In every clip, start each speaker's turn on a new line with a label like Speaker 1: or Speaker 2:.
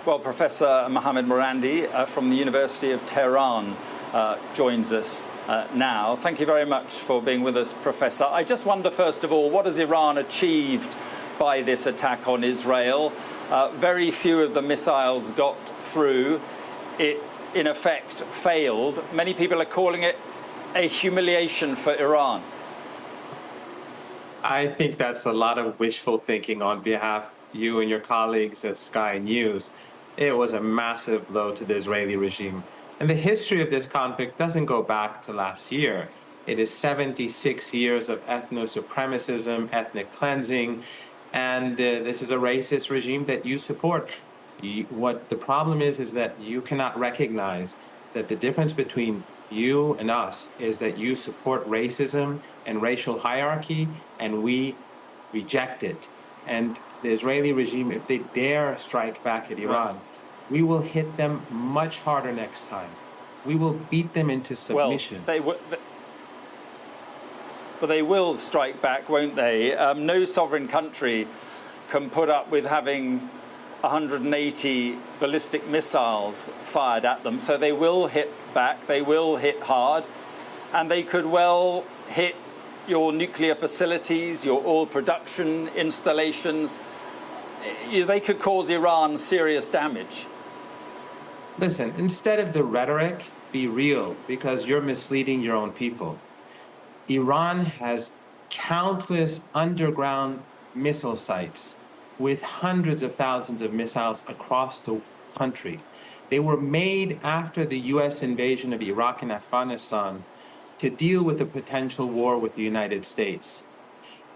Speaker 1: Well, Professor Mohammad from the University of Tehran joins us now. Thank you very much for being with us, Professor. I just wonder, first of all, what has Iran achieved by this attack on Israel? Very few of the missiles got through. It, in effect, failed. Many people are calling it a humiliation for Iran.
Speaker 2: I think that's a lot of wishful thinking on behalf of you and your colleagues at Sky News. It was a massive blow to the Israeli regime. And the history of this conflict doesn't go back to last year. It is 76 years of ethno-supremacism, ethnic cleansing, and this is a racist regime that you support. What the problem is that you cannot recognize that the difference between you and us is that you support racism and racial hierarchy, and we reject it. And the Israeli regime, if they dare strike back at Iran, we will hit them much harder next time. We will beat them into submission.
Speaker 1: Well, they will strike back, won't they? No sovereign country can put up with having 180 ballistic missiles fired at them. So they will hit back, they will hit hard, and they could well hit your nuclear facilities, your oil production installations. They could cause Iran serious damage.
Speaker 2: Listen, instead of the rhetoric, be real, because you're misleading your own people. Iran has countless underground missile sites with hundreds of thousands of missiles across the country. They were made after the US invasion of Iraq and Afghanistan to deal with a potential war with the United States.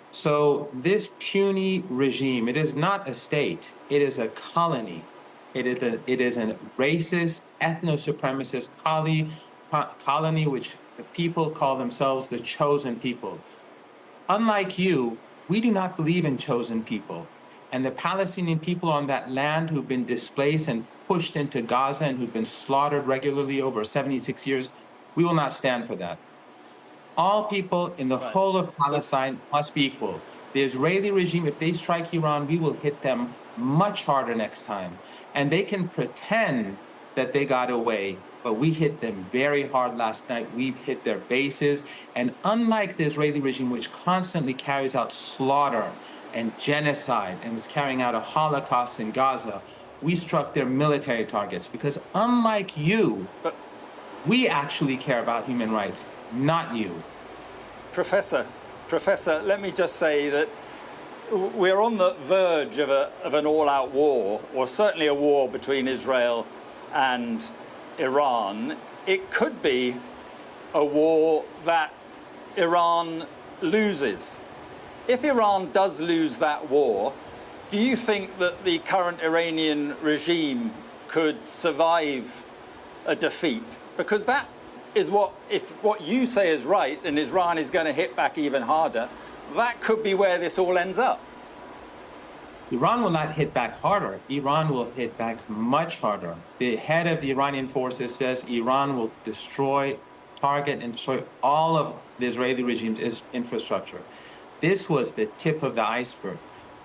Speaker 2: So this puny regime, it is not a state, it is a colony. It is a racist, ethno-supremacist colony which the people call themselves the chosen people. Unlike you, we do not believe in chosen people. And the Palestinian people on that land who've been displaced and pushed into Gaza and who've been slaughtered regularly over 76 years, we will not stand for that. All people in the whole of Palestine must be equal. The Israeli regime, if they strike Iran, we will hit them much harder next time. And they can pretend that they got away, but we hit them very hard last night. We hit their bases. And unlike the Israeli regime, which constantly carries out slaughter and genocide and was carrying out a Holocaust in Gaza, we struck their military targets because unlike you, we actually care about human rights, not you.
Speaker 1: Professor, let me just say that we're on the verge of an all-out war, or certainly a war between Israel and Iran. It could be a war that Iran loses. If Iran does lose that war, do you think that the current Iranian regime could survive a defeat? Because that is if what you say is right, and Iran is going to hit back even harder, that could be where this all ends up.
Speaker 2: Iran will not hit back harder. Iran will hit back much harder. The head of the Iranian forces says Iran will target and destroy all of the Israeli regime's infrastructure. This was the tip of the iceberg.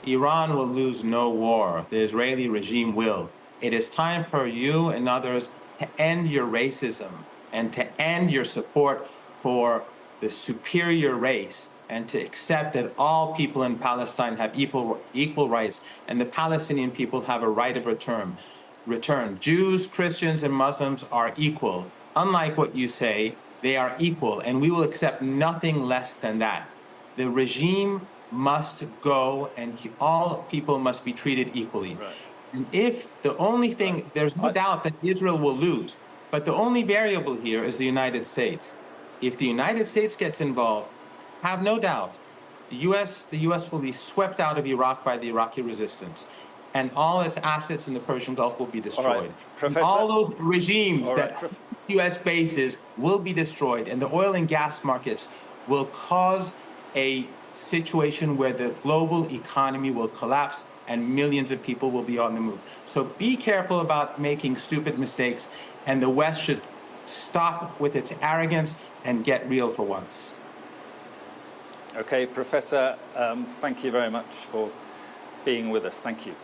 Speaker 2: Iran will lose no war. The Israeli regime will. It is time for you and others to end your racism and to end your support for the superior race and to accept that all people in Palestine have equal rights and the Palestinian people have a right of return. Jews, Christians, and Muslims are equal. Unlike what you say, they are equal, and we will accept nothing less than that. The regime must go, and all people must be treated equally. Right. And if the only thing, there's no doubt that Israel will lose, but the only variable here is the United States. If the United States gets involved, have no doubt, the U.S. will be swept out of Iraq by the Iraqi resistance, and all its assets in the Persian Gulf will be destroyed. All those regimes that U.S. bases will be destroyed, and the oil and gas markets will cause a situation where the global economy will collapse and millions of people will be on the move. So be careful about making stupid mistakes, and the West should stop with its arrogance and get real for once.
Speaker 1: Okay, Professor, thank you very much for being with us. Thank you.